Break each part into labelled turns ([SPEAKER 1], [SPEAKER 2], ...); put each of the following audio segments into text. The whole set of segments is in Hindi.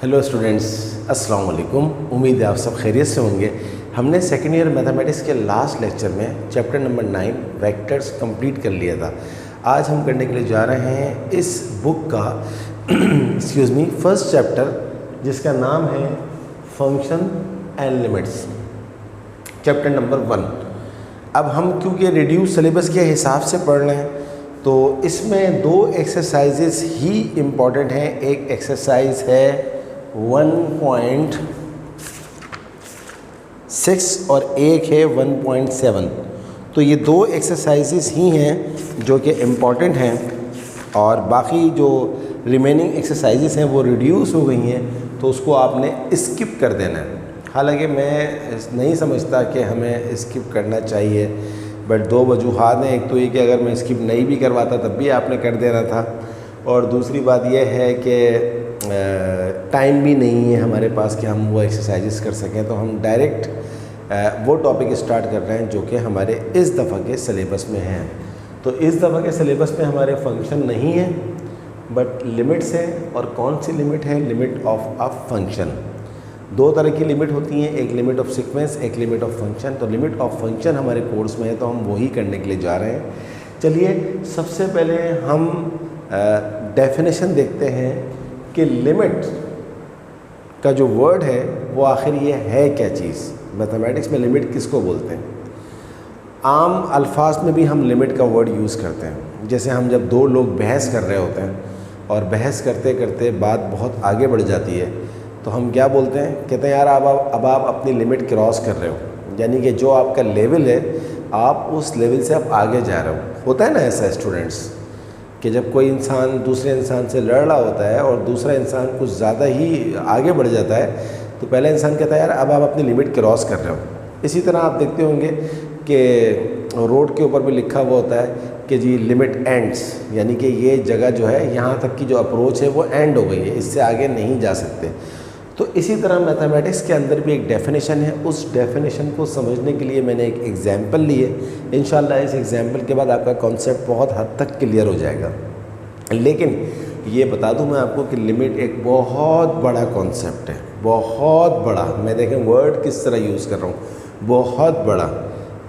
[SPEAKER 1] हेलो स्टूडेंट्स, अस्सलाम वालेकुम। उम्मीद है आप सब खैरियत से होंगे। हमने सेकेंड ईयर मैथमेटिक्स के लास्ट लेक्चर में चैप्टर नंबर 9 वेक्टर्स कंप्लीट कर लिया था। आज हम करने के लिए जा रहे हैं इस बुक का फर्स्ट चैप्टर, जिसका नाम है function and limits, chapter number 1। अब हम क्योंकि रिड्यूस सिलेबस के हिसाब से पढ़ रहे हैं तो इसमें दो एक्सरसाइजेस ही इम्पॉर्टेंट हैं। एक एक्सरसाइज है 1.6 और एक है 1.7। तो ये दो एक्सरसाइजेस ही हैं जो कि इम्पॉर्टेंट हैं, और बाकी जो रिमेनिंग एक्सरसाइजेस हैं वो रिड्यूस हो गई हैं, तो उसको आपने स्किप कर देना है। हालांकि मैं नहीं समझता कि हमें स्किप करना चाहिए, बट दो वजूहात हैं। एक तो ये कि अगर मैं स्किप नहीं भी करवाता तब भी आपने कर देना था, और दूसरी बात यह है कि टाइम भी नहीं है हमारे पास कि हम वो एक्सरसाइजेस कर सकें। तो हम डायरेक्ट वो टॉपिक स्टार्ट कर रहे हैं जो कि हमारे इस दफ़ा के सिलेबस में हैं। तो इस दफ़ा के सिलेबस में हमारे फंक्शन नहीं है बट लिमिट्स है। और कौन सी लिमिट है? Limit of a function. दो तरह की लिमिट होती हैं, एक लिमिट ऑफ सीक्वेंस, एक लिमिट ऑफ फंक्शन। तो लिमिट ऑफ फंक्शन हमारे कोर्स में है, तो हम वही करने के लिए जा रहे हैं। चलिए सबसे पहले हम डेफिनेशन देखते हैं कि लिमिट का जो वर्ड है वो आखिर ये है क्या चीज़। मैथमेटिक्स में लिमिट किसको बोलते हैं? आम अल्फाज में भी हम लिमिट का वर्ड यूज़ करते हैं। जैसे हम जब दो लोग बहस कर रहे होते हैं और बहस करते करते बात बहुत आगे बढ़ जाती है, तो हम क्या बोलते हैं? कहते हैं यार अब आप अपनी लिमिट क्रॉस कर रहे हो, यानी कि जो आपका लेवल है आप उस लेवल से आप आगे जा रहे हो। होता है ना ऐसा स्टूडेंट्स, कि जब कोई इंसान दूसरे इंसान से लड़ रहा होता है और दूसरा इंसान कुछ ज़्यादा ही आगे बढ़ जाता है, तो पहला इंसान कहता है यार अब आप अपनी लिमिट क्रॉस कर रहे हो। इसी तरह आप देखते होंगे कि रोड के ऊपर भी लिखा हुआ होता है कि जी लिमिट एंड्स, यानी कि ये जगह जो है यहाँ तक की जो अप्रोच है वो एंड हो गई है, इससे आगे नहीं जा सकते। तो इसी तरह मैथमेटिक्स के अंदर भी एक डेफिनेशन है। उस डेफिनेशन को समझने के लिए मैंने एक एग्जांपल ली है। इंशाल्लाह इस एग्जांपल के बाद आपका कॉन्सेप्ट बहुत हद तक क्लियर हो जाएगा। लेकिन ये बता दूं मैं आपको कि लिमिट एक बहुत बड़ा कॉन्सेप्ट है, बहुत बड़ा। मैं देखें वर्ड किस तरह यूज़ कर रहा हूँ, बहुत बड़ा।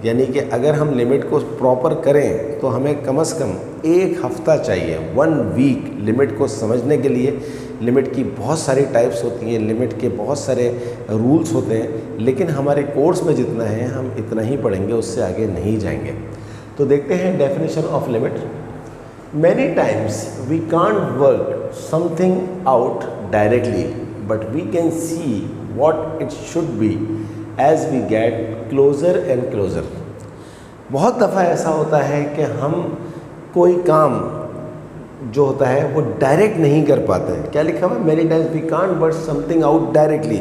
[SPEAKER 1] यानी कि अगर हम लिमिट को प्रॉपर करें तो हमें कम से कम एक हफ़्ता चाहिए, 1 वीक, लिमिट को समझने के लिए। लिमिट की बहुत सारी टाइप्स होती हैं, लिमिट के बहुत सारे रूल्स होते हैं, लेकिन हमारे कोर्स में जितना है हम इतना ही पढ़ेंगे, उससे आगे नहीं जाएंगे। तो देखते हैं definition of limit. Many times we can't work something out directly but we can see what it should be as we get closer and closer. बहुत दफ़ा ऐसा होता है कि हम कोई काम जो होता है वो डायरेक्ट नहीं कर पाते हैं। क्या लिखा हुआ है? Many times we can't work something out directly,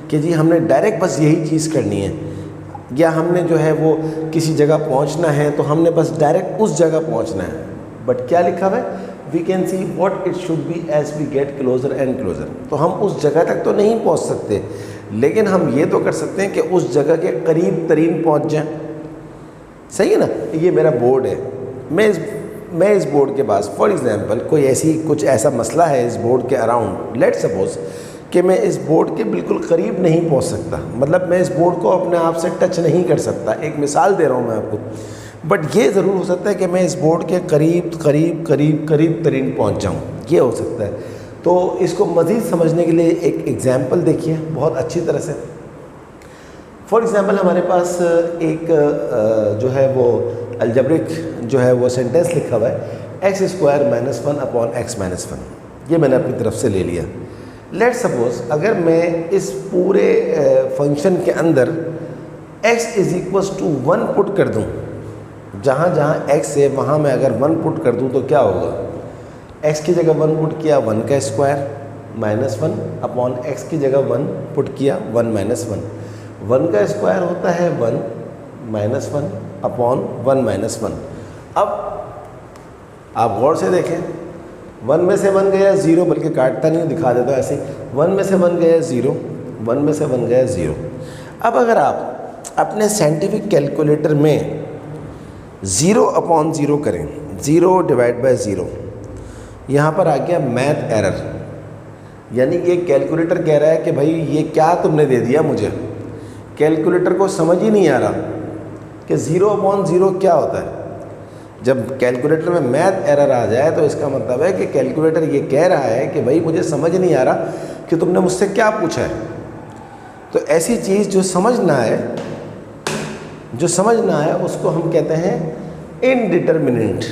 [SPEAKER 1] कि जी हमने डायरेक्ट बस यही चीज़ करनी है, या हमने जो है वो किसी जगह पहुंचना है तो हमने बस डायरेक्ट उस जगह पहुंचना है। बट क्या लिखा हुआ है? We can see what it should be as we get closer and closer. तो हम उस जगह तक तो नहीं पहुँच सकते, लेकिन हम ये तो कर सकते हैं कि उस जगह के करीब तरीन पहुँच जाएँ। सही है ना? ये मेरा बोर्ड है, मैं इस बोर्ड के पास फॉर एग्ज़ाम्पल कुछ ऐसा मसला है इस बोर्ड के अराउंड, लेट सपोज कि मैं इस बोर्ड के बिल्कुल करीब नहीं पहुंच सकता, मतलब मैं इस बोर्ड को अपने आप से टच नहीं कर सकता। एक मिसाल दे रहा हूं मैं आपको, बट ये ज़रूर हो सकता है कि मैं इस बोर्ड के करीब तरीन पहुंच जाऊं, ये हो सकता है। तो इसको मज़ीद समझने के लिए एक एग्ज़ाम्पल देखिए बहुत अच्छी तरह से। फॉर एग्ज़ाम्पल हमारे पास एक जो है वो अलजेब्रिक जो है वो सेंटेंस लिखा हुआ है, x² - 1 अपॉन x - 1। ये मैंने अपनी तरफ से ले लिया। लेट सपोज अगर मैं इस पूरे फंक्शन के अंदर x = 1 पुट कर दूं, जहाँ जहाँ x है वहाँ मैं अगर 1 पुट कर दूं तो क्या होगा? x की जगह 1 पुट किया 1 का स्क्वायर -1 अपॉन x की जगह 1 पुट किया 1 - 1। 1 का स्क्वायर होता है 1 - 1 अपॉन 1 - 1। अब आप गौर से देखें, 1 में से 1 गया 0, बल्कि काटता नहीं दिखा देता ऐसे। 1 में से 1 गया 0, 1 में से 1 गया 0। अब अगर आप अपने साइंटिफिक कैलकुलेटर में 0/0 करें, 0 / 0, यहाँ पर आ गया मैथ एरर। यानी कि कैलकुलेटर कह रहा है कि भाई ये क्या तुमने दे दिया मुझे। कैलकुलेटर को समझ ही नहीं आ रहा कि 0/0 क्या होता है। जब कैलकुलेटर में मैथ एरर आ जाए तो इसका मतलब है कि कैलकुलेटर ये कह रहा है कि भाई मुझे समझ नहीं आ रहा कि तुमने मुझसे क्या पूछा है। तो ऐसी चीज़ जो समझ ना आए उसको हम कहते हैं इनडिटर्मिनेंट,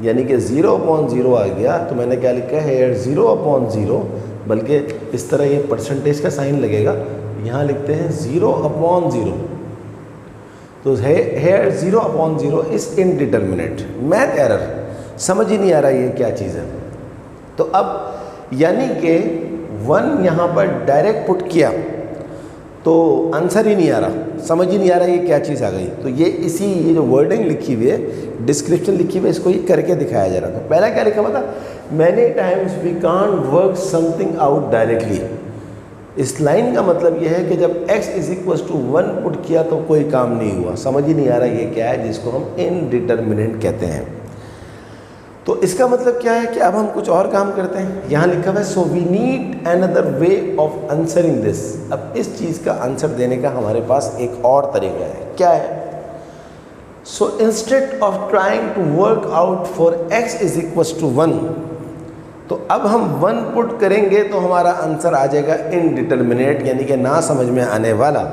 [SPEAKER 1] यानी कि 0/0 आ गया तो मैंने क्या लिखा है हेयर 0/0, बल्कि इस तरह ये परसेंटेज का साइन लगेगा, यहाँ लिखते हैं 0/0। तो here 0/0 is indeterminate, math error, समझ ही नहीं आ रहा ये क्या चीज़ है। तो अब यानी कि 1 यहाँ पर डायरेक्ट पुट किया तो आंसर ही नहीं आ रहा, समझ ही नहीं आ रहा ये क्या चीज़ आ गई। तो ये जो वर्डिंग लिखी हुई है, डिस्क्रिप्शन लिखी हुई है, इसको ये करके दिखाया जा रहा था। पहला क्या लिखा हुआ था, many times we can't work something out directly. इस लाइन का मतलब ये है कि जब x = 1 पुट किया तो कोई काम नहीं हुआ, समझ ही नहीं आ रहा ये क्या है, जिसको हम इनडिटर्मिनेंट कहते हैं। तो इसका मतलब क्या है कि अब हम कुछ और काम करते हैं। यहाँ लिखा हुआ है so we need another way of answering this. अब इस चीज़ का आंसर देने का हमारे पास एक और तरीका है। क्या है? So instead of trying to work out for x = 1, तो अब हम 1 पुट करेंगे तो हमारा आंसर आ जाएगा इनडिटर्मिनेट, यानी कि ना समझ में आने वाला।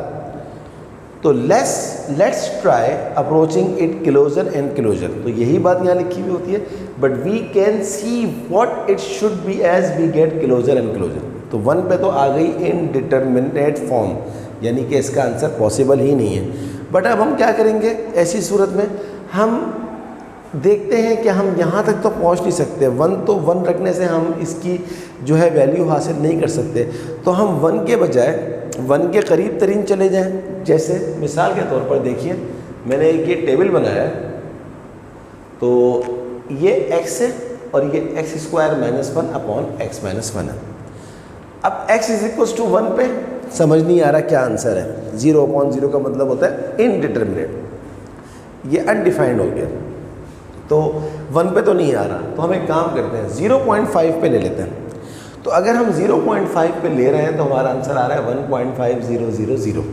[SPEAKER 1] तो let's try approaching it closer and closer. तो यही बात यहाँ लिखी हुई होती है, but we can see what it should be as we get closer and closer. तो 1 पे तो आ गई इनडिटर्मिनेट फॉर्म, यानी कि इसका आंसर पॉसिबल ही नहीं है। बट अब हम क्या करेंगे, ऐसी सूरत में हम देखते हैं कि हम यहाँ तक तो पहुँच नहीं सकते। 1 रखने से हम इसकी जो है वैल्यू हासिल नहीं कर सकते। तो हम 1 के बजाय 1 के करीब तरीन चले जाएं। जैसे मिसाल के तौर पर देखिए, मैंने एक ये टेबल बनाया है, तो ये x है और ये x² - 1/x - 1 है। अब x = 1 पे समझ नहीं आ रहा क्या आंसर है। 0/0 का मतलब होता है इनडिटर्मिनेट, ये अनडिफाइंड हो गया। तो 1 पे तो नहीं आ रहा, तो हम एक काम करते हैं 0.5 पे ले लेते हैं। तो अगर हम 0.5 पे ले रहे हैं तो हमारा आंसर आ रहा है 1.5000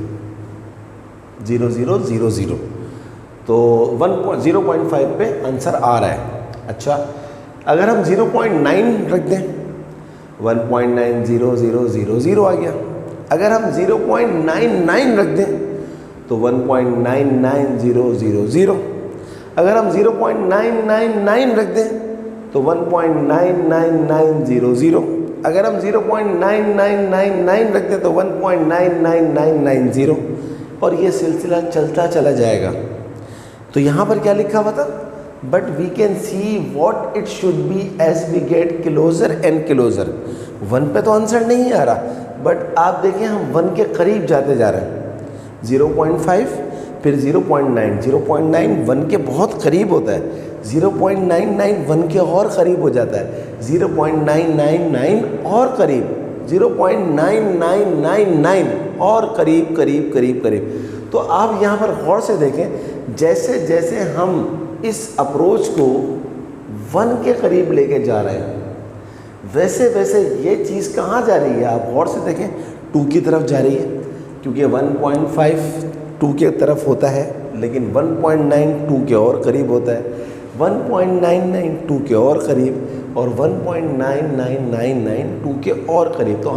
[SPEAKER 1] तो 0.5 पे आंसर आ रहा है। अच्छा, अगर हम 0.9 रख दें 1.90000 आ गया। अगर हम 0.99 रख दें तो 1.99000। अगर हम 0.999 रख दें तो 1.99900। अगर हम 0.9999 रख दें तो 1.99990, और ये सिलसिला चलता चला जाएगा। तो यहाँ पर क्या लिखा हुआ था, but we can see what it should be as we get closer and closer. 1 पे तो आंसर नहीं आ रहा, बट आप देखें हम 1 के करीब जाते जा रहे हैं। 0.5 फिर 0.9, 0.9 1 के बहुत करीब होता है। 0.99 1 के और करीब हो जाता है। 0.999 और करीब, 0.9999 और करीब करीब करीब करीब। तो आप यहाँ पर गौर से देखें, जैसे जैसे हम इस अप्रोच को 1 के करीब लेके जा रहे हैं, वैसे वैसे ये चीज़ कहाँ जा रही है। आप गौर से देखें, 2 की तरफ जा रही है, क्योंकि 1.5 2 के तरफ होता है, लेकिन 1.9 2 के और करीब होता है, 1.99 2 के और करीब, और 1.9999 2 के और करीब। तो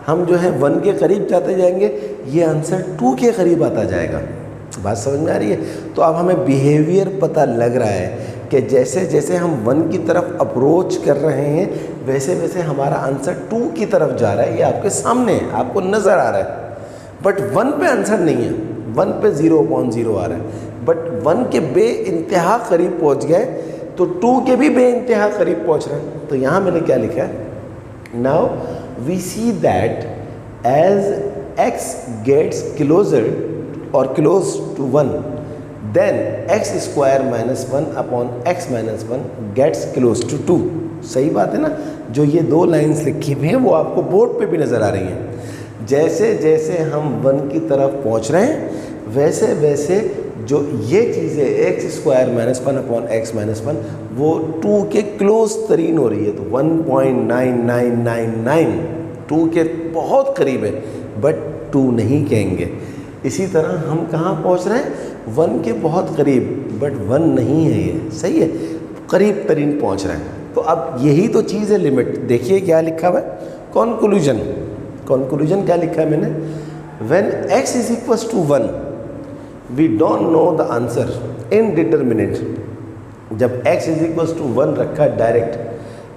[SPEAKER 1] हम जो है 1 के करीब जाते जाएंगे, ये आंसर 2 के करीब आता जाएगा। बात समझ में आ रही है? तो अब हमें बिहेवियर पता लग रहा है कि जैसे जैसे हम 1 की तरफ अप्रोच कर रहे हैं, वैसे वैसे हमारा आंसर 2 की तरफ जा रहा है। ये आपके सामने है, आपको नज़र आ रहा है। बट 1 पे आंसर नहीं है, 1 पे 0.0 आ रहा है। बट 1 के बे इंतहा करीब पहुंच गए तो 2 के भी बे इंतहा करीब पहुंच रहे हैं। तो यहाँ मैंने क्या लिखा है, now we see that as x gets closer और close to 1, then x² - 1/x - 1 gets close to 2। सही बात है ना? जो ये 2 लाइन्स लिखी हुई हैं वो आपको बोर्ड पे भी नज़र आ रही हैं। जैसे जैसे हम 1 की तरफ पहुंच रहे हैं, वैसे वैसे जो ये चीज़ है x square minus one upon x minus one वो 2 के क्लोज तरीन हो रही है, तो 1.9999 2 के बहुत करीब है, बट 2 नहीं कहेंगे। इसी तरह हम कहाँ पहुँच रहे हैं, 1 के बहुत करीब, बट 1 नहीं है, ये सही है, करीब तरीन पहुँच रहे हैं। तो अब यही तो चीज़ है लिमिट। देखिए क्या लिखा हुआ है, कॉन्क्लूजन। कॉन्क्लूजन क्या लिखा है मैंने, when x is equals to 1 we don't know the answer indeterminate. जब x इज इक्वल्स टू 1 रखा डायरेक्ट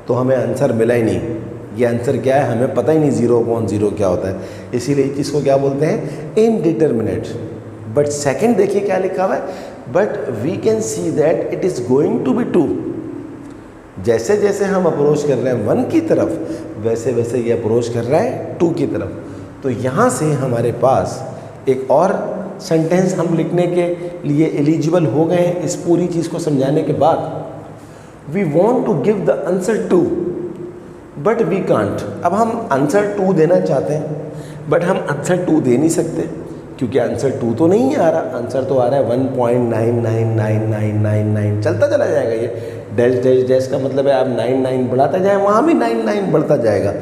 [SPEAKER 1] तो हमें आंसर मिला ही नहीं। ये आंसर क्या है हमें पता ही नहीं, 0/0 क्या होता है, इसीलिए इसको क्या बोलते हैं, इनडिटरमिनेट। बट सेकंड देखिए क्या लिखा हुआ है, but we can see that it is going to be 2। जैसे जैसे हम अप्रोच कर रहे हैं 1 की तरफ, वैसे वैसे ये अप्रोच कर रहा है 2 की तरफ। तो यहाँ से हमारे पास एक और सेंटेंस हम लिखने के लिए एलिजिबल हो गए हैं इस पूरी चीज़ को समझाने के बाद। We want to give the answer 2 but we can't. अब हम आंसर 2 देना चाहते हैं, बट हम आंसर 2 दे नहीं सकते क्योंकि आंसर 2 तो नहीं आ रहा, आंसर तो आ रहा है 1.999999 चलता चला जाएगा। ये डैश डैश डैश का मतलब है आप 99 बढ़ाता जाए, वहाँ भी 99 बढ़ता जाएगा,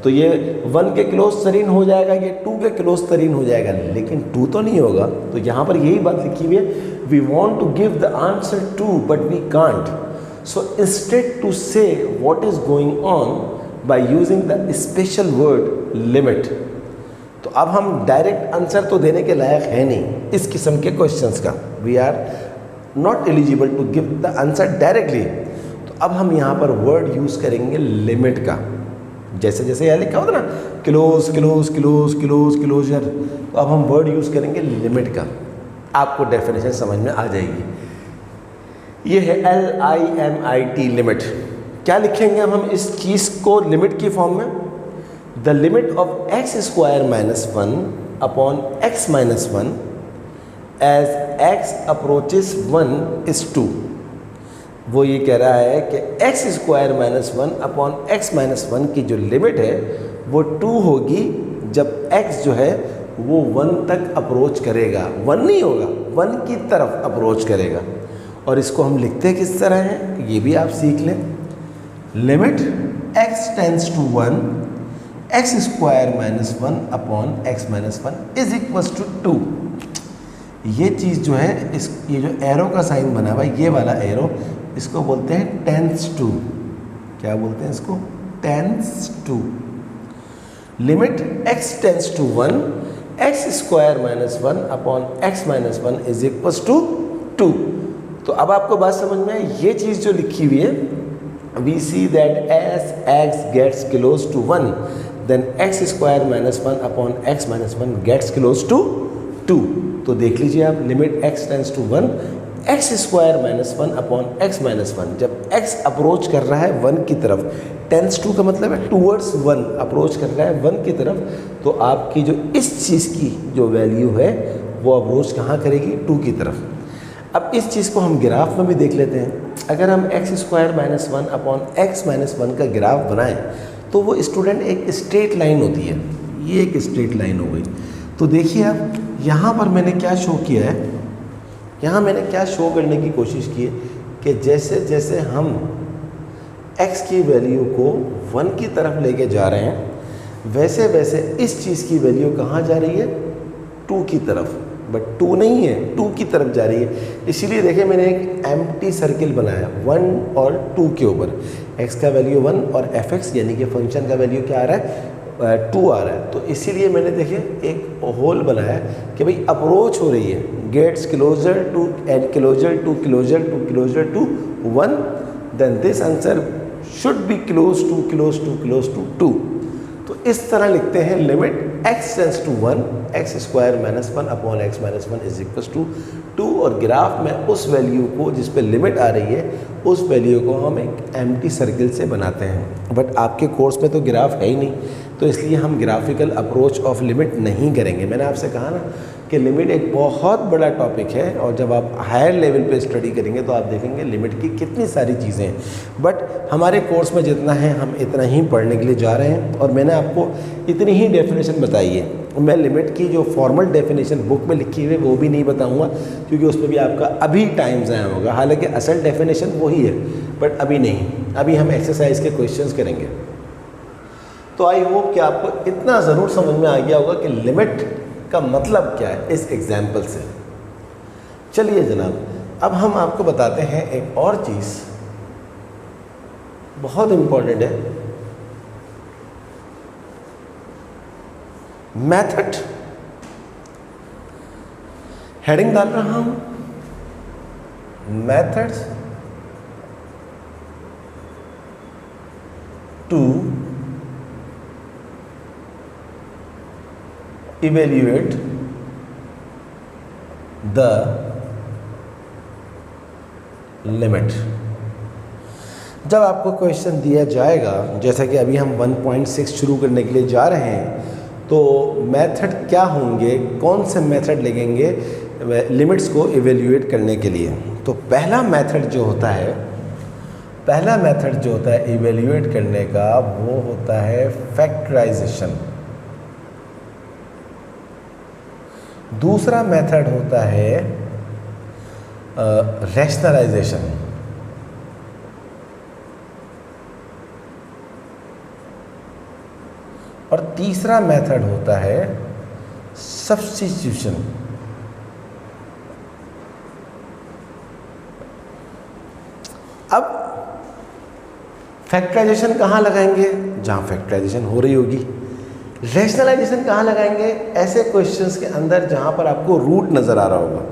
[SPEAKER 1] तो ये 1 के क्लोज तरीन हो जाएगा, ये 2 के क्लोज तरीन हो जाएगा, लेकिन 2 तो नहीं होगा। तो यहाँ पर यही बात लिखी हुई है, we want to give the answer 2 but we can't, so instead to say what is going on by using the special word limit. तो अब हम डायरेक्ट आंसर तो देने के लायक है नहीं इस किस्म के क्वेश्चंस का, we are not eligible to give the answer directly. तो अब हम यहाँ पर वर्ड यूज़ करेंगे लिमिट का। जैसे जैसे यहाँ लिखा होता ना close close close close closure, तो अब हम वर्ड यूज़ करेंगे लिमिट का, आपको डेफिनेशन समझ में आ जाएगी। ये है LIMIT लिमिट। क्या लिखेंगे अब हम इस चीज़ को लिमिट की फॉर्म में, the limit of x square minus 1 upon x minus 1 as x approaches 1 is 2। वो ये कह रहा है कि x square minus 1 upon x minus 1 की जो लिमिट है वो 2 होगी जब x जो है वो 1 तक अप्रोच करेगा, 1 नहीं होगा, 1 की तरफ अप्रोच करेगा। और इसको हम लिखते किस तरह हैं ये भी आप सीख लें, limit x tends to 1 x square minus 1 upon x minus 1 is equals to 2। ये चीज़ जो है ये जो एरो का साइन बना हुआ है, ये वाला एरो, इसको बोलते हैं टेंस टू। क्या बोलते हैं इसको, tends to. Limit x tends to 1 x square minus 1 upon x minus 1 is equals to 2। तो अब आपको बात समझ में आई, ये चीज़ जो लिखी हुई है, we see that as x gets close to 1 then x square minus 1 upon x minus 1 gets close to 2। तो देख लीजिए आप, limit x tends to 1 x square minus 1 upon x minus 1, जब x अप्रोच कर रहा है 1 की तरफ, टेंस टू का मतलब है टूवर्ड्स 1, अप्रोच कर रहा है 1 की तरफ, तो आपकी जो इस चीज़ की जो वैल्यू है वो अप्रोच कहाँ करेगी, 2 की तरफ। अब इस चीज़ को हम ग्राफ में भी देख लेते हैं। अगर हम x square minus 1 upon x minus 1 का ग्राफ बनाएं तो वो स्टूडेंट एक स्ट्रेट लाइन होती है, ये एक स्ट्रेट लाइन हो गई। तो देखिए आप यहाँ पर मैंने क्या शो किया है, यहाँ मैंने क्या शो करने की कोशिश की है कि जैसे जैसे हम x की वैल्यू को 1 की तरफ लेके जा रहे हैं, वैसे वैसे इस चीज़ की वैल्यू कहाँ जा रही है, 2 की तरफ, बट 2 नहीं है, 2 की तरफ जा रही है। इसीलिए देखिए मैंने एक एम्प्टी सर्किल बनाया 1 और 2 के ऊपर, x का वैल्यू 1 और fx यानी कि फंक्शन का वैल्यू क्या आ रहा है, 2 आ रहा है। तो इसीलिए मैंने देखिए एक होल बनाया कि भाई अप्रोच हो रही है, gets closer to and closer to closer to closer to 1, then this answer should be close to close to close to 2। तो इस तरह लिखते हैं, limit x tends to 1 x square minus 1 upon x minus 1 is equals to 2, और ग्राफ में उस वैल्यू को जिस पे लिमिट आ रही है उस वैल्यू को हम एक एम्प्टी सर्किल से बनाते हैं। बट आपके कोर्स में तो ग्राफ है ही नहीं, तो इसलिए हम ग्राफिकल अप्रोच ऑफ लिमिट नहीं करेंगे। मैंने आपसे कहा ना कि लिमिट एक बहुत बड़ा टॉपिक है, और जब आप हायर लेवल पे स्टडी करेंगे तो आप देखेंगे लिमिट की कितनी सारी चीज़ें हैं। बट हमारे कोर्स में जितना है हम इतना ही पढ़ने के लिए जा रहे हैं, और मैंने आपको इतनी ही डेफिनेशन बताई है। मैं लिमिट की जो फॉर्मल डेफिनेशन बुक में लिखी हुई है वो भी नहीं बताऊंगा, क्योंकि उसमें भी आपका अभी टाइम ज़ाया होगा। हालांकि असल डेफिनेशन वही है, बट अभी नहीं, अभी हम एक्सरसाइज के क्वेश्चंस करेंगे। तो आई होप कि आपको इतना ज़रूर समझ में आ गया होगा कि लिमिट का मतलब क्या है इस एग्जाम्पल से। चलिए जनाब, अब हम आपको बताते हैं एक और चीज़ बहुत इम्पॉर्टेंट है, मेथड। हेडिंग डाल रहा हूं, methods to evaluate the limit. जब आपको क्वेश्चन दिया जाएगा, जैसा कि अभी हम 1.6 शुरू करने के लिए जा रहे हैं, तो मेथड क्या होंगे, कौन से मेथड लगेंगे लिमिट्स को इवेल्युएट करने के लिए। तो पहला मेथड जो होता है इवेल्युएट करने का, वो होता है फैक्टराइजेशन। दूसरा मेथड होता है रैशनलाइजेशन। और तीसरा मेथड होता है सब्स्टिट्यूशन। अब फैक्टराइजेशन कहाँ लगाएंगे? जहाँ फैक्टराइजेशन हो रही होगी। रैशनलाइजेशन कहाँ लगाएंगे? ऐसे क्वेश्चंस के अंदर जहाँ पर आपको रूट नज़र आ रहा होगा।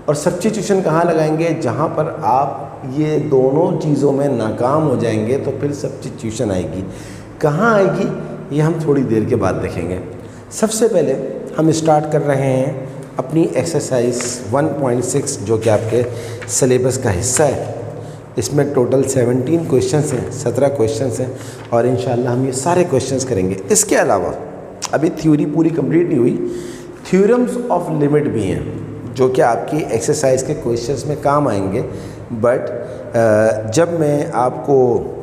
[SPEAKER 1] और सब्स्टिट्यूशन कहाँ लगाएंगे? जहाँ पर आप ये दोनों चीज़ों में नाकाम हो जाएंगे तो फिर सब्स्टिट्यूशन आएगी। कहाँ आएगी ये हम थोड़ी देर के बाद देखेंगे। सबसे पहले हम स्टार्ट कर रहे हैं अपनी एक्सरसाइज 1.6 जो कि आपके सिलेबस का हिस्सा है। इसमें टोटल 17 क्वेश्चंस हैं, 17 क्वेश्चंस हैं, और इंशाल्लाह हम ये सारे क्वेश्चंस करेंगे। इसके अलावा अभी थ्योरी पूरी कंप्लीट नहीं हुई, थ्योरम्स ऑफ लिमिट भी हैं जो कि आपकी एक्सरसाइज के क्वेश्चंस में काम आएंगे। बट जब मैं आपको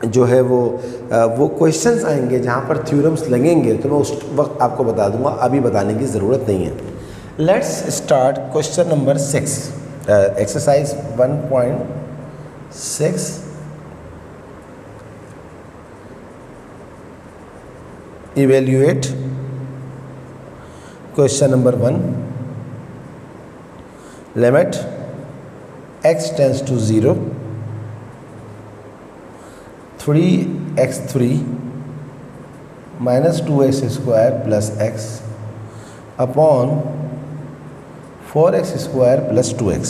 [SPEAKER 1] जो है वो क्वेश्चंस आएंगे जहाँ पर थ्योरम्स लगेंगे तो मैं उस वक्त आपको बता दूंगा, अभी बताने की ज़रूरत नहीं है। Let's start question number 6, exercise 1.6। Evaluate question number 1, limit x tends to 0 3x3 minus 2x square plus x upon 4x square plus 2x।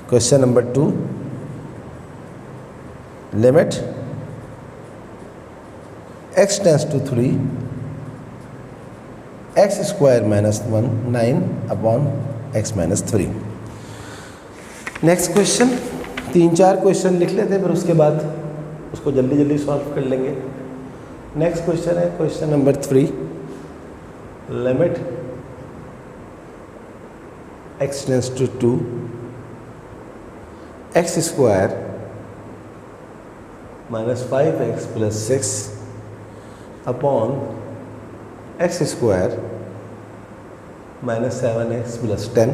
[SPEAKER 1] Question number 2, limit x tends to 3 x square minus 1 9 upon x minus 3। Next question, 3-4 question लिख लेते हैं, फिर उसके बाद उसको जल्दी जल्दी सॉल्व कर लेंगे। नेक्स्ट क्वेश्चन है question number 3, limit x tends to 2 x square minus 5x plus 6 upon x square minus 7x plus 10।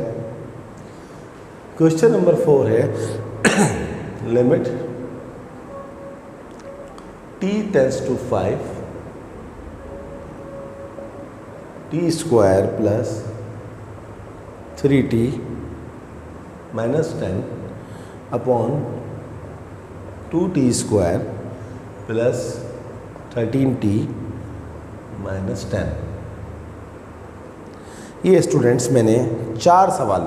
[SPEAKER 1] Question number 4 है limit t tends to 5 t square plus 3t minus 10 upon 2t square plus 13t minus 10। ये स्टूडेंट्स मैंने 4 सवाल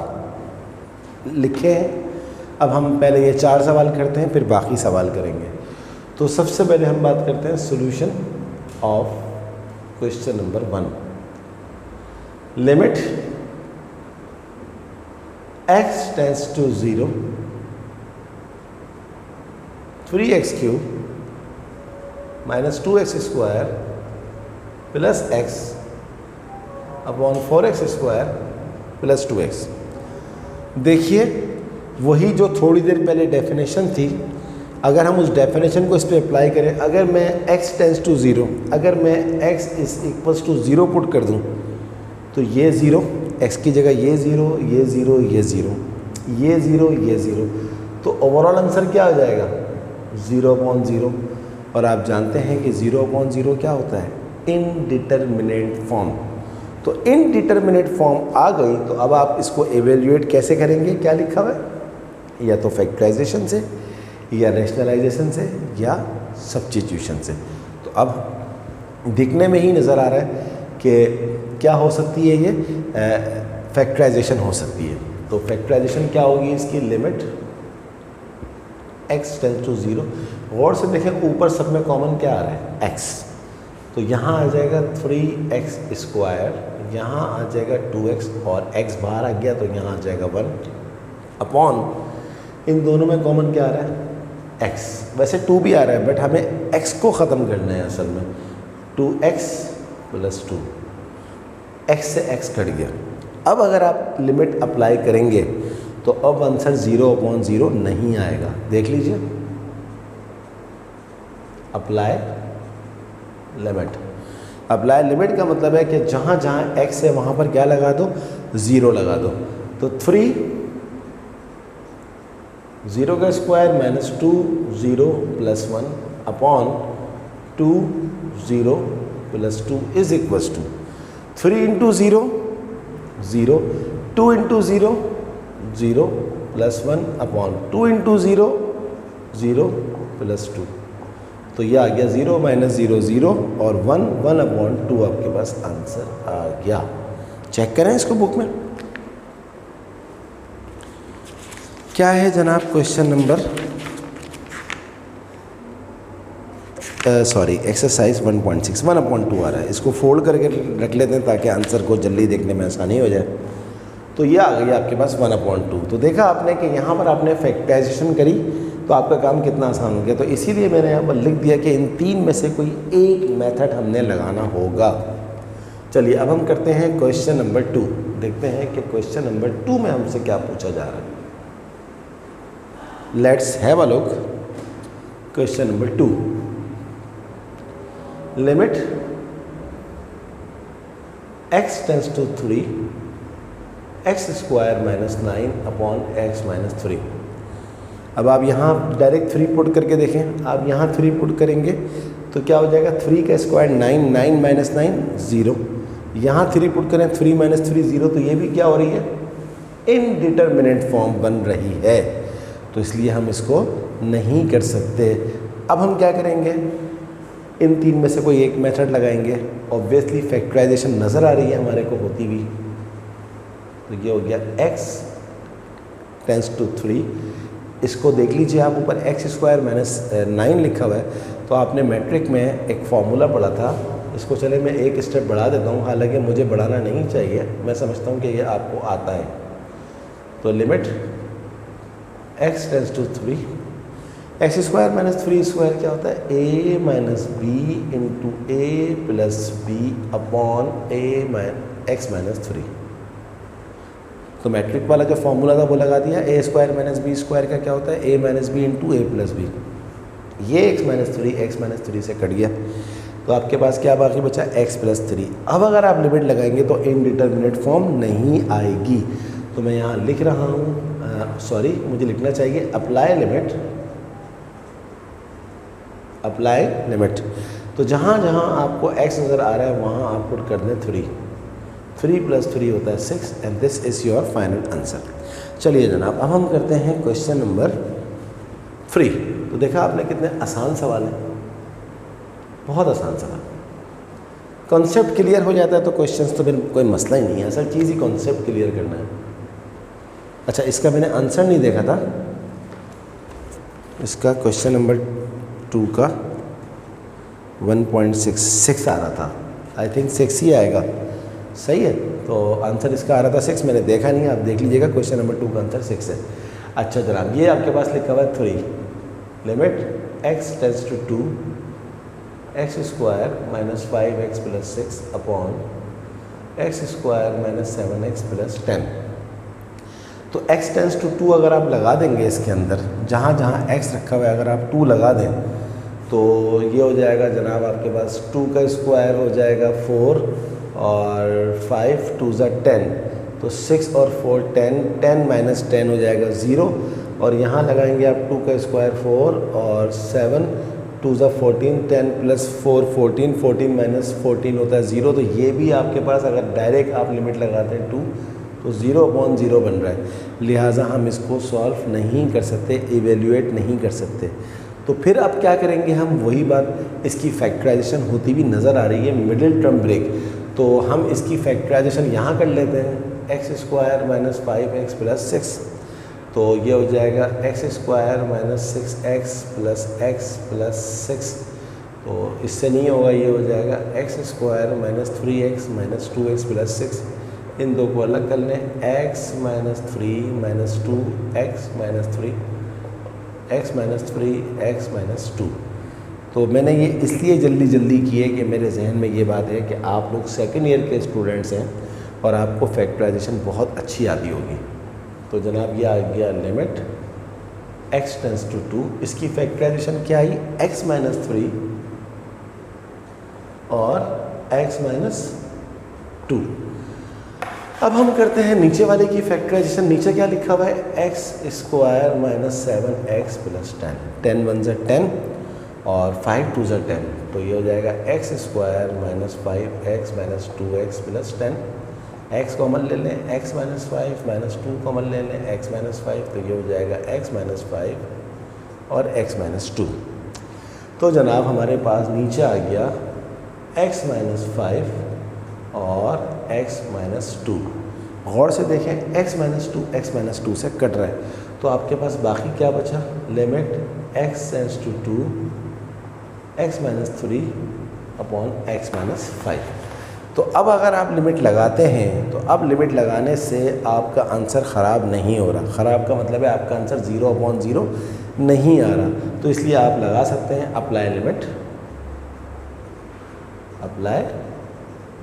[SPEAKER 1] लिखे हैं। अब हम पहले ये 4 सवाल करते हैं, फिर बाकी सवाल करेंगे। तो सबसे पहले हम बात करते हैं solution of question number 1। Limit x tends to 0 3x cube minus 2x square plus x upon 4x square plus 2x। देखिए वही जो थोड़ी देर पहले डेफिनेशन थी, अगर हम उस डेफिनेशन को इस पर अप्लाई करें, अगर मैं x टेंस टू 0, अगर मैं x is equals to 0 put कर दूं तो ये 0, x की जगह ये 0, ये 0, ये 0, ये 0, ये 0, तो ओवरऑल आंसर क्या हो जाएगा 0/0। और आप जानते हैं कि 0/0 क्या होता है, इनडिटरमिनेट फॉर्म। तो इनडिटरमिनेट फॉर्म आ गई तो अब आप इसको एवेल्यूएट कैसे करेंगे, क्या लिखा हुआ है, या तो फैक्टराइजेशन से, या रैशनलाइजेशन से, या सब्स्टिट्यूशन से। तो अब दिखने में ही नज़र आ रहा है कि क्या हो सकती है, ये फैक्टराइजेशन हो सकती है। तो फैक्टराइजेशन क्या होगी, इसकी लिमिट x टेंस टू 0। गौर से देखें ऊपर सब में कॉमन क्या आ रहा है, x। तो यहाँ आ जाएगा 3x स्क्वायर, यहाँ आ जाएगा 2x, और x बाहर आ गया तो यहाँ आ जाएगा 1 अपॉन, इन दोनों में कॉमन क्या आ रहा है, x। वैसे 2 भी आ रहा है बट हमें x को ख़त्म करना है असल में। 2x प्लस 2, x से x कट गया। अब अगर आप लिमिट अप्लाई करेंगे तो अब आंसर 0/0 नहीं आएगा। देख लीजिए, अप्लाई लिमिट। अप्लाई लिमिट का मतलब है कि जहाँ जहाँ x है वहाँ पर क्या लगा दो, 0 लगा दो। तो 3 0 का square minus 2 0 plus 1 upon 2 0 plus 2 is equals to 3 into 0 0, 2 into 0 0 plus 1 upon 2 into 0 0 plus 2। तो ये आ गया 0 माइनस 0 0 और 1 1 अपॉन 2 आपके पास आंसर आ गया। चेक करें इसको बुक में क्या है जनाब। क्वेश्चन नंबर एक्सरसाइज 1.6 1/2 आ रहा है। इसको फोल्ड करके रख लेते हैं ताकि आंसर को जल्दी देखने में आसानी हो जाए। तो ये आ गई आपके पास 1/2। तो देखा आपने कि यहाँ पर आपने फैक्टराइजेशन करी तो आपका काम कितना आसान हो गया। तो इसीलिए मैंने यहाँ पर लिख दिया कि इन 3 में से कोई एक मेथड हमने लगाना होगा। चलिए अब हम करते हैं क्वेश्चन नंबर 2। देखते हैं कि क्वेश्चन नंबर 2 में हमसे क्या पूछा जा रहा है। Let's have a look. Question number 2, limit x tends to 3 x square minus 9 upon x minus 3। अब आप यहाँ डायरेक्ट 3 पुट करके देखें। आप यहाँ 3 पुट करेंगे तो क्या हो जाएगा, 3 का स्क्वायर 9, 9 माइनस 9 0। यहाँ 3 पुट करें, 3 माइनस 3 0। तो ये भी क्या हो रही है, इनडिटरमिनेट फॉर्म बन रही है। तो इसलिए हम इसको नहीं कर सकते। अब हम क्या करेंगे, इन 3 में से कोई एक मेथड लगाएंगे। ऑब्वियसली फैक्टराइजेशन नज़र आ रही है हमारे को होती हुई। तो ये हो गया x टेंस टू 3। इसको देख लीजिए आप, ऊपर x स्क्वायर माइनस 9 लिखा हुआ है। तो आपने मैट्रिक में एक फॉर्मूला पढ़ा था। इसको चले मैं एक स्टेप बढ़ा देता हूँ, हालांकि मुझे बढ़ाना नहीं चाहिए, मैं समझता हूँ कि ये आपको आता है। तो limit x tends to 3 x square minus 3 square क्या होता है, a minus B into A plus B upon x minus 3। तो मैट्रिक वाला जो फॉर्मूला था वो लगा दिया। A square minus B square का क्या होता है, a minus B into A plus B. ये x माइनस 3 से कट गया। तो आपके पास क्या बाकी बचा, x प्लस 3। अब अगर आप लिमिट लगाएंगे तो इनडिटरमिनेट फॉर्म नहीं आएगी। तो मैं यहाँ लिख रहा हूँ, सॉरी मुझे लिखना चाहिए अप्लाई लिमिट। तो जहाँ जहाँ आपको x नज़र आ रहा है वहाँ आप पुट कर दें 3 प्लस 3 होता है 6 and this is your final answer. चलिए जनाब अब हम करते हैं क्वेश्चन नंबर 3। तो देखा आपने कितने आसान सवाल है, बहुत आसान सवाल। कॉन्सेप्ट क्लियर हो जाता है तो क्वेश्चंस तो फिर कोई मसला ही नहीं है। असल चीज़ ही कॉन्सेप्ट क्लियर करना है। अच्छा, इसका मैंने आंसर नहीं देखा था। इसका क्वेश्चन नंबर 2 का 1.66 आ रहा था। आई थिंक 6 ही आएगा, सही है। तो आंसर इसका आ रहा था 6, मैंने देखा नहीं, आप देख लीजिएगा। क्वेश्चन नंबर 2 का आंसर 6 है। अच्छा जनाब, ये आपके पास लिखा हुआ है 3 limit x tends to 2 x square minus 5x plus 6 upon x square minus 7x plus 10। तो x टेंस टू 2 अगर आप लगा देंगे इसके अंदर, जहाँ जहाँ x रखा हुआ है अगर आप 2 लगा दें तो ये हो जाएगा जनाब आपके पास 2 का स्क्वायर हो जाएगा 4 और 5 2 ज़ा 10, तो 6 और 4 10, 10 माइनस 10 हो जाएगा 0, और यहाँ लगाएंगे आप 2 का स्क्वायर 4 और 7 2 ज़ा 14, 10 प्लस 4 14, 14 माइनस 14 होता है 0। तो ये भी आपके पास अगर डायरेक्ट आप लिमिट लगाते हैं 2 तो 0/0 बन रहा है, लिहाजा हम इसको सॉल्व नहीं कर सकते, इवेल्यूएट नहीं कर सकते। तो फिर अब क्या करेंगे हम, वही बात, इसकी फैक्टराइजेशन होती हुई नज़र आ रही है मिडिल टर्म ब्रेक, तो हम इसकी फैक्टराइजेशन यहाँ कर लेते हैं, x square minus 5x plus 6, तो ये हो जाएगा x square minus 6x plus 6, तो इससे नहीं होगा, ये हो जाएगा x square minus 3x minus 2x plus 6, इन दो को अलग कर लें, x minus 3 minus 2 x minus 3 x minus 3 x minus 2। तो मैंने ये इसलिए जल्दी की है कि मेरे जहन में ये बात है कि आप लोग सेकेंड ईयर के स्टूडेंट्स हैं और आपको फैक्टराइजेशन बहुत अच्छी आती होगी। तो जनाब ये आ गया लिमिट x टेंस टू 2, इसकी फैक्टराइजेशन क्या आई, x माइनस 3 और x माइनस 2। अब हम करते हैं नीचे वाले की फैक्टराइजेशन। नीचे क्या लिखा हुआ है, x square minus 7x plus 10, 10 1 ज़ा 10 और 5 2 ज़ा 10, तो ये हो जाएगा x square minus 5x minus 2x plus 10, x common ले लें, x माइनस 5 माइनस 2 कॉमन ले लें, x माइनस 5, तो ये हो जाएगा x माइनस 5 और x माइनस 2। तो जनाब हमारे पास नीचे आ गया x माइनस 5 और x माइनस 2। गौर से देखें, x माइनस 2 से कट रहा है, तो आपके पास बाकी क्या बचा, limit x tends to 2 x minus 3 upon x minus 5। तो अब अगर आप लिमिट लगाते हैं तो अब लिमिट लगाने से आपका आंसर ख़राब नहीं हो रहा, ख़राब का मतलब है आपका आंसर 0/0 नहीं आ रहा, तो इसलिए आप लगा सकते हैं अप्लाई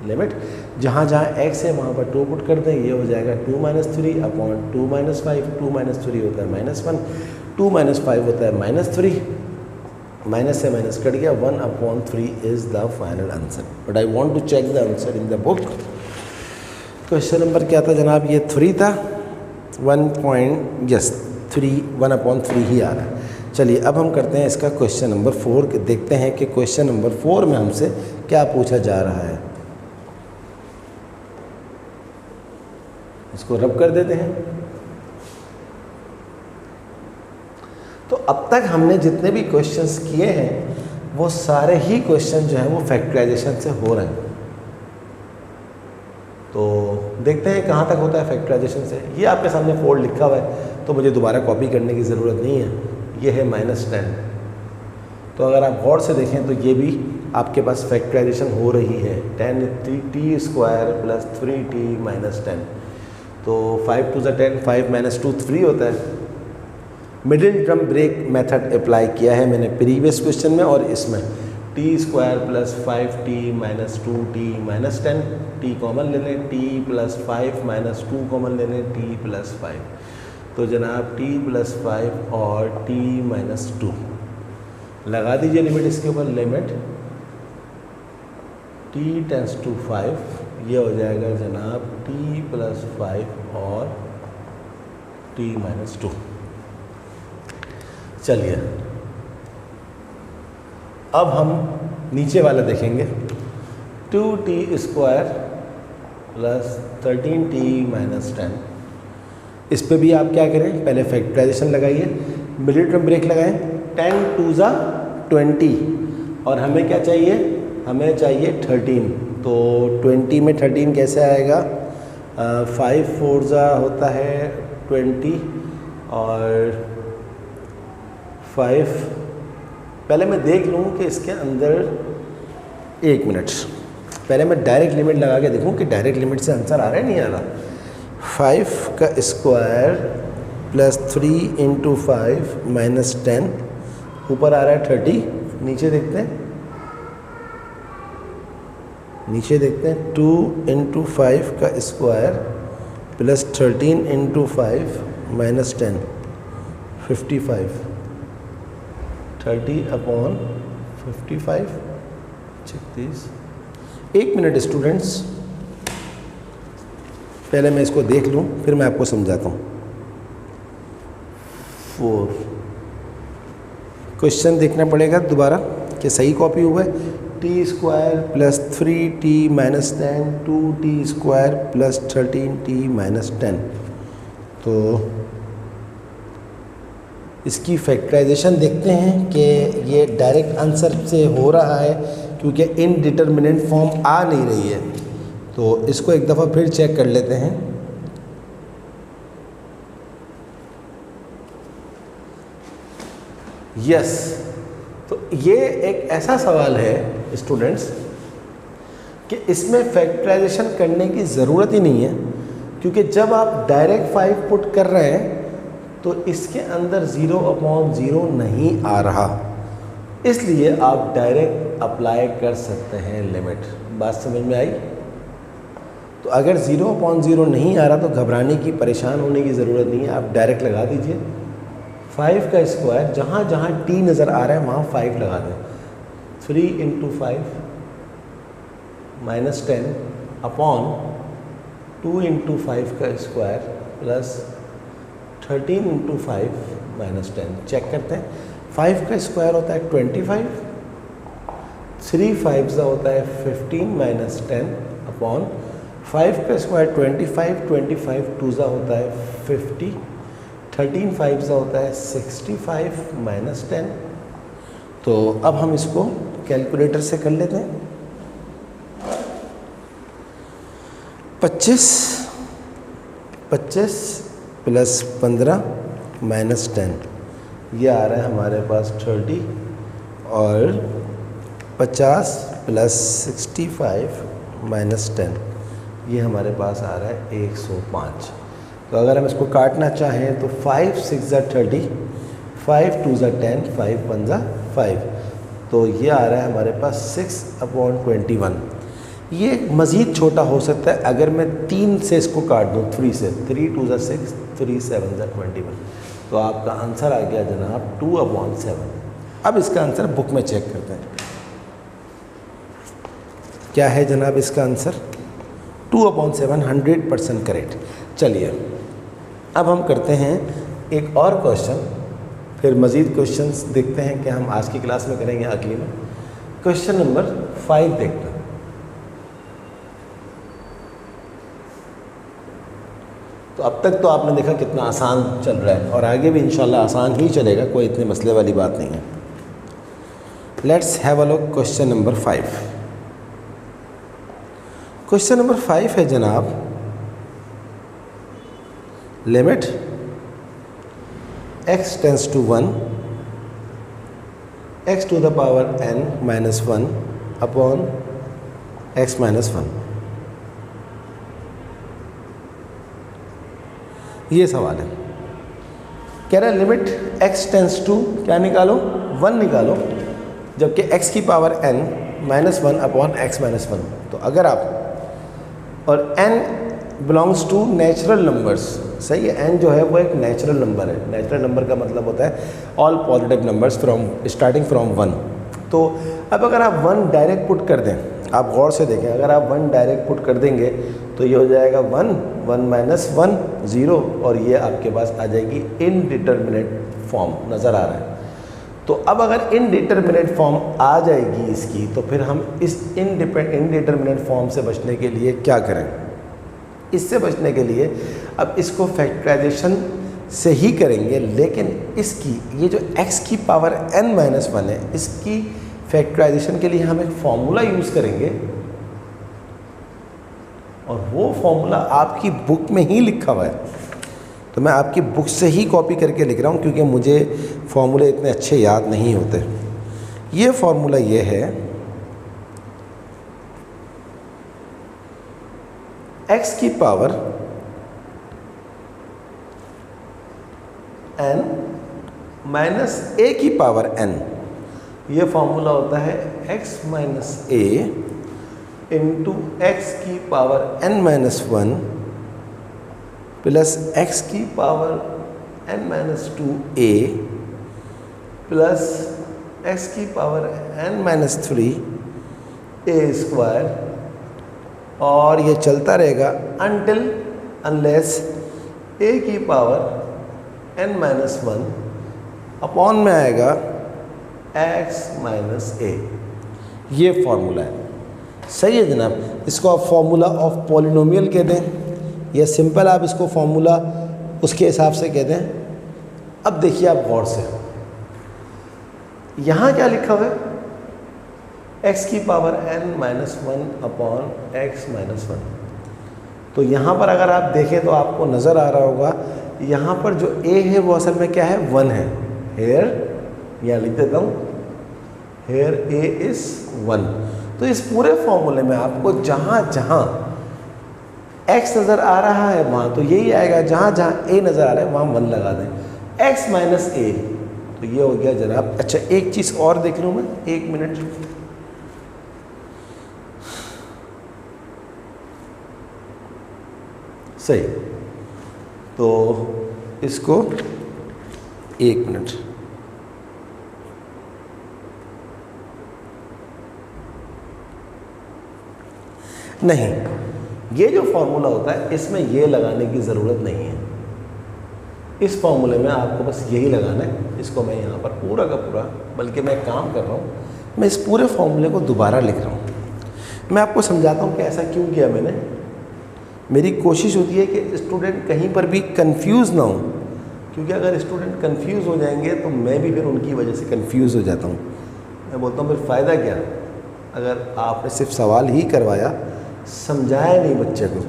[SPEAKER 1] लिमिट, जहाँ जहाँ x है वहाँ पर 2 पुट कर दें, ये हो जाएगा 2 माइनस 3 अपॉन 2 माइनस 5, 2 माइनस 3 होता है -1, 2 माइनस 5 होता है -3, माइनस से माइनस कट गया, 1/3 is the final answer. But I want to check the answer in the book. Question number क्या था जनाब, ये 3 था, 1/3 ही आ रहा है। चलिए अब हम करते हैं इसका क्वेश्चन नंबर 4, देखते हैं कि क्वेश्चन नंबर 4 में हमसे क्या पूछा जा रहा है। इसको रब कर देते हैं। तो अब तक हमने जितने भी क्वेश्चंस किए हैं वो सारे ही क्वेश्चन जो हैं वो फैक्टराइजेशन से हो रहे हैं। तो देखते हैं कहाँ तक होता है फैक्टराइजेशन से। ये आपके सामने 4 लिखा हुआ है तो मुझे दोबारा कॉपी करने की ज़रूरत नहीं है। ये है -10। तो अगर आप गौर से देखें तो ये भी आपके पास फैक्टराइजेशन हो रही है, 10t square plus 3t minus 10। तो 5 2 ज़ा 10, 5 माइनस 2 3 होता है। Middle term break method apply किया है मैंने प्रीवियस क्वेश्चन में और इसमें, t square plus 5t minus 2t minus 10, t common ले लें, t प्लस 5 माइनस 2 कॉमन ले लें, t प्लस 5। तो जनाब t प्लस 5 और t माइनस 2 लगा दीजिए लिमिट इसके ऊपर, लिमिट t टेंस टू 5, ये हो जाएगा जनाब t प्लस 5 और t माइनस 2। चलिए अब हम नीचे वाला देखेंगे, 2t square plus 13t minus 10। इस पे भी आप क्या करें, पहले फैक्टराइजेशन लगाइए, मिडिल टर्म ब्रेक लगाएं, 10 2 ज़ा 20 और हमें क्या चाहिए, हमें चाहिए 13। तो 20 में 13 कैसे आएगा, 5 4 ज़ा होता है 20 और 5, पहले मैं देख लूँ कि इसके अंदर, 1 मिनट, पहले मैं डायरेक्ट लिमिट लगा के देखूँ कि डायरेक्ट लिमिट से आंसर आ रहा है नहीं आ रहा। 5 का स्क्वायर प्लस 3 इंटू 5 माइनस 10, ऊपर आ रहा है 30, नीचे देखते हैं नीचे देखते हैं 2 इंटू 5 का square plus 13 into 5 minus 10 55 30 upon 55 36। 1 minute students, पहले मैं इसको देख लूँ फिर मैं आपको समझाता हूँ। 4 क्वेश्चन देखना पड़ेगा दोबारा कि सही कॉपी हुआ है। T square plus 3t minus 10 2t square plus 13t minus 10। तो इसकी फैक्टराइजेशन देखते हैं कि ये डायरेक्ट आंसर से हो रहा है क्योंकि इनडिटरमिनेंट फॉर्म आ नहीं रही है। तो इसको एक दफ़ा फिर चेक कर लेते हैं। यस, तो ये एक ऐसा सवाल है स्टूडेंट्स कि इसमें फैक्टराइजेशन करने की ज़रूरत ही नहीं है, क्योंकि जब आप डायरेक्ट 5 पुट कर रहे हैं तो इसके अंदर 0/0 नहीं आ रहा, इसलिए आप डायरेक्ट अप्लाई कर सकते हैं लिमिट। बात समझ में आई? तो अगर 0/0 नहीं आ रहा तो घबराने की, परेशान होने की ज़रूरत नहीं है, आप डायरेक्ट लगा दीजिए। 5 का स्क्वायर, जहाँ जहाँ t नज़र आ रहा है वहाँ 5 लगा दें। 3 इंटू 5 माइनस 10 अपॉन 2 इंटू 5 का square plus 13 into 5 minus 10। Check करते हैं। 5 का स्क्वायर होता है 25, 3 5 होता है 15 माइनस 10 अपॉन 5 का स्क्वायर 25, 25 2 होता है 50, 13 5 होता है 65 माइनस 10। तो अब हम इसको कैलकुलेटर से कर लेते हैं। 25 प्लस 15 माइनस 10, ये आ रहा है हमारे पास 30, और 50 प्लस 65 माइनस 10, ये हमारे पास आ रहा है 105। तो अगर हम इसको काटना चाहें तो 5 6 30, 5 2 10, 5 1 5, तो ये आ रहा है हमारे पास 6/21। ये मज़ीद छोटा हो सकता है अगर मैं 3 से इसको काट दूँ, 3 से, 3 2 6, 3 7 21, तो आपका आंसर आ गया जनाब 2/7। अब इसका आंसर बुक में चेक करते हैं, क्या है जनाब इसका आंसर? 2/7, 100% करेक्ट। चलिए अब हम करते हैं एक और क्वेश्चन, फिर मज़ीद क्वेश्चंस देखते हैं कि हम आज की क्लास में करेंगे अगली में। क्वेश्चन नंबर 5 देखते हैं। तो अब तक तो आपने देखा कितना आसान चल रहा है और आगे भी इंशाल्लाह आसान ही चलेगा, कोई इतने मसले वाली बात नहीं है। Let's have a look question number 5। Question number 5 है जनाब, limit x tends to 1 x to the power n minus 1 upon x minus 1। ये सवाल है, कह रहा है लिमिट x टेंस टू क्या निकालो? 1 निकालो, जबकि x की power n minus 1 upon x minus 1। तो अगर आप, और n belongs to natural numbers, सही है, n जो है वो एक नेचुरल नंबर है। नेचुरल नंबर का मतलब होता है all positive numbers from starting from 1। तो अब अगर आप 1 डायरेक्ट पुट कर दें, आप गौर से देखें, अगर आप 1 डायरेक्ट पुट कर देंगे तो ये हो जाएगा 1 1 माइनस 1 0, और ये आपके पास आ जाएगी इनडिटरमिनेट फॉर्म, नज़र आ रहा है। तो अब अगर इनडिटरमिनेट फॉर्म आ जाएगी इसकी, तो फिर हम इस इनडिटरमिनेट फॉर्म से बचने के लिए क्या करें? इससे बचने के लिए अब इसको फैक्टराइजेशन से ही करेंगे, लेकिन इसकी ये जो x की पावर n माइनस 1 है, इसकी फैक्टराइजेशन के लिए हम एक फॉर्मूला यूज़ करेंगे, और वो फॉर्मूला आपकी बुक में ही लिखा हुआ है। तो मैं आपकी बुक से ही कॉपी करके लिख रहा हूँ, क्योंकि मुझे फॉर्मूले इतने अच्छे याद नहीं होते। ये फॉर्मूला ये है, x की पावर n माइनस a की पावर n, ये फॉर्मूला होता है x minus a into x की power n minus 1 plus x की power n minus 2a plus x की power n minus 3 a square, और ये चलता रहेगा अनटिल अनलेस a की पावर n माइनस 1 अपॉन में आएगा x माइनस a। ये फॉर्मूला है, सही है जनाब। इसको आप फॉर्मूला ऑफ पॉलिनोमियल कह दें या सिंपल आप इसको फॉर्मूला उसके हिसाब से कह दें। अब देखिए आप गौर से, यहाँ क्या लिखा हुआ है, x की power n minus 1 upon x minus 1। तो यहाँ पर अगर आप देखें तो आपको नज़र आ रहा होगा, यहाँ पर जो a है वो असल में क्या है, 1 है। हेयर यहाँ लिख देता हूँ, हेयर a इज़ 1। तो इस पूरे फॉर्मूले में आपको जहाँ जहाँ x नज़र आ रहा है वहाँ तो यही आएगा, जहाँ जहाँ a नज़र आ रहा है वहाँ 1 लगा दें, x माइनस a। तो ये हो गया जनाब। अच्छा एक चीज़ और देख लूँ मैं, 1 मिनट। सही, तो इसको 1 मिनट, नहीं, ये जो फॉर्मूला होता है इसमें ये लगाने की ज़रूरत नहीं है। इस फॉर्मूले में आपको बस यही लगाना है। इसको मैं यहाँ पर पूरा का पूरा, बल्कि मैं काम कर रहा हूँ, मैं इस पूरे फॉर्मूले को दोबारा लिख रहा हूँ। मैं आपको समझाता हूँ कि ऐसा क्यों किया मैंने। मेरी कोशिश होती है कि स्टूडेंट कहीं पर भी कंफ्यूज ना हो, क्योंकि अगर स्टूडेंट कंफ्यूज हो जाएंगे तो मैं भी फिर उनकी वजह से कंफ्यूज हो जाता हूँ। मैं बोलता हूँ फिर फ़ायदा क्या, अगर आपने सिर्फ सवाल ही करवाया, समझाया नहीं बच्चे को।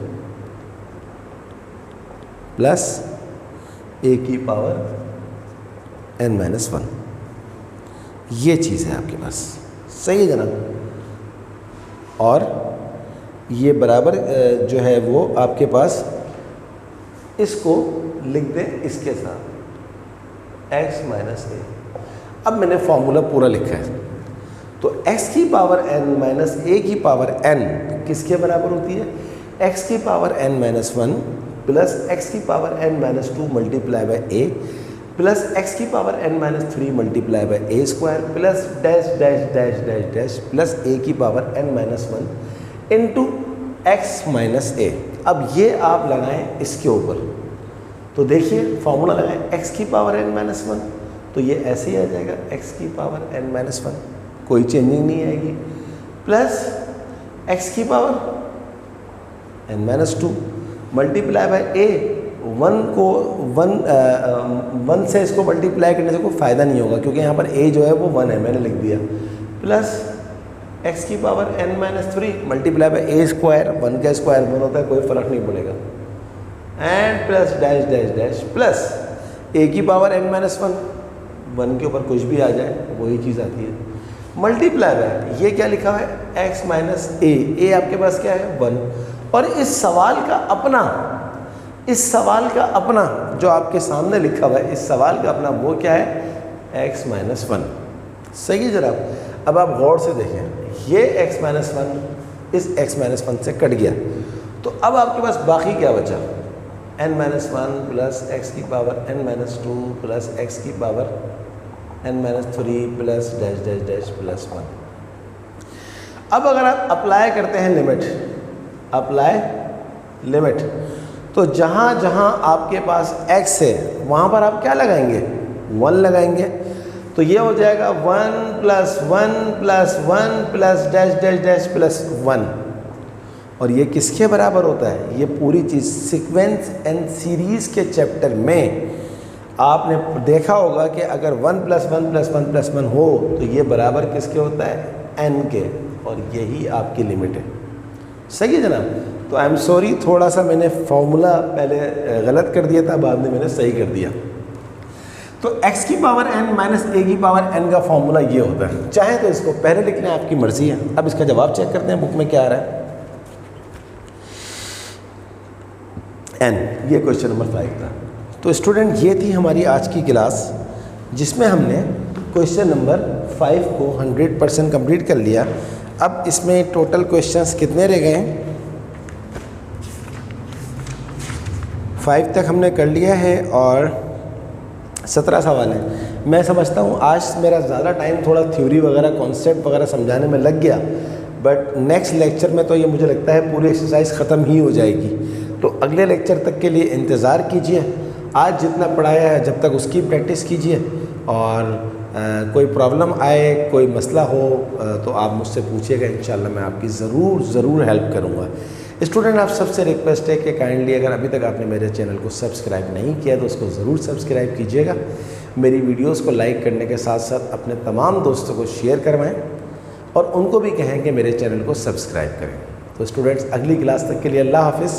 [SPEAKER 1] प्लस a की पावर n माइनस 1, ये चीज़ है आपके पास, सही है जनाब। और ये बराबर जो है वो आपके पास, इसको लिख दें इसके साथ x माइनस a। अब मैंने फॉर्मूला पूरा लिखा है, तो x की पावर n माइनस a की पावर n किसके बराबर होती है, x की power n minus 1 plus x की power n minus 2 multiply by a plus x की power n minus 3 multiply by a square plus dash dash dash dash dash plus a की power n minus 1 into x minus a। अब ये आप लगाएं इसके ऊपर, तो देखिए फॉर्मूला लगाएं, x की पावर n माइनस 1, तो ये ऐसे ही आ जाएगा, x की पावर n माइनस 1, कोई चेंजिंग नहीं आएगी, प्लस x की power n minus 2 multiply by a। 1 को 1 से इसको मल्टीप्लाई करने से कोई फ़ायदा नहीं होगा, क्योंकि यहाँ पर a जो है वो 1 है, मैंने लिख दिया, प्लस x की power n minus 3 multiply by a square. 1 का स्क्वायर 1 होता है, कोई फ़र्क नहीं पड़ेगा, and plus dash dash dash plus a की पावर n माइनस 1 के ऊपर कुछ भी आ जाए वही चीज़ आती है, मल्टीप्लाई बाय ये क्या लिखा हुआ है, x माइनस a आपके पास क्या है, 1। और इस सवाल का अपना जो आपके सामने लिखा हुआ है, इस सवाल का अपना वो क्या है, x माइनस 1। सही है जनाब। अब आप गौर से देखें, ये x माइनस 1 इस x माइनस 1 से कट गया, तो अब आपके पास बाकी क्या बचा, n माइनस 1 प्लस x की power n minus 2 plus x की power n minus 3 plus dash dash dash plus 1। अब अगर आप अप्लाई करते हैं लिमिट, तो जहाँ जहाँ आपके पास x है वहाँ पर आप क्या लगाएंगे, 1 लगाएंगे। तो ये हो जाएगा 1 plus 1 plus 1 plus dash dash dash plus 1। और ये किसके बराबर होता है, ये पूरी चीज़ सीक्वेंस एंड सीरीज़ के चैप्टर में आपने देखा होगा कि अगर 1 प्लस 1 प्लस 1 प्लस 1 हो तो ये बराबर किसके होता है, n के, और यही आपकी लिमिट है। सही है जनाब। तो आई एम सॉरी, थोड़ा सा मैंने फॉर्मूला पहले गलत कर दिया था, बाद में मैंने सही कर दिया। तो x की पावर n माइनस a की पावर n का फॉर्मूला ये होता है। चाहे तो इसको पहले लिख लें, आपकी मर्ज़ी है। अब इसका जवाब चेक करते हैं बुक में क्या आ रहा है। n, ये क्वेश्चन नंबर 5 था। तो स्टूडेंट ये थी हमारी आज की क्लास, जिसमें हमने क्वेश्चन नंबर 5 को 100% कंप्लीट कर लिया। अब इसमें टोटल क्वेश्चंस कितने रह गए हैं? 5 तक हमने कर लिया है और 17 सवाल हैं। मैं समझता हूँ आज मेरा ज़्यादा टाइम थोड़ा थ्योरी वगैरह कॉन्सेप्ट वगैरह समझाने में लग गया, बट नेक्स्ट लेक्चर में तो ये मुझे लगता है पूरी एक्सरसाइज ख़त्म ही हो जाएगी। तो अगले लेक्चर तक के लिए इंतज़ार कीजिए। आज जितना पढ़ाया है जब तक उसकी प्रैक्टिस कीजिए, और कोई प्रॉब्लम आए, कोई मसला हो तो आप मुझसे पूछिएगा, इंशाल्लाह मैं आपकी ज़रूर हेल्प करूँगा। स्टूडेंट, आप सबसे रिक्वेस्ट है कि काइंडली अगर अभी तक आपने मेरे चैनल को सब्सक्राइब नहीं किया तो उसको ज़रूर सब्सक्राइब कीजिएगा। मेरी वीडियोस को लाइक करने के साथ साथ अपने तमाम दोस्तों को शेयर करवाएं और उनको भी कहें कि मेरे चैनल को सब्सक्राइब करें। तो स्टूडेंट्स, अगली क्लास तक के लिए अल्लाह हाफ़िज़।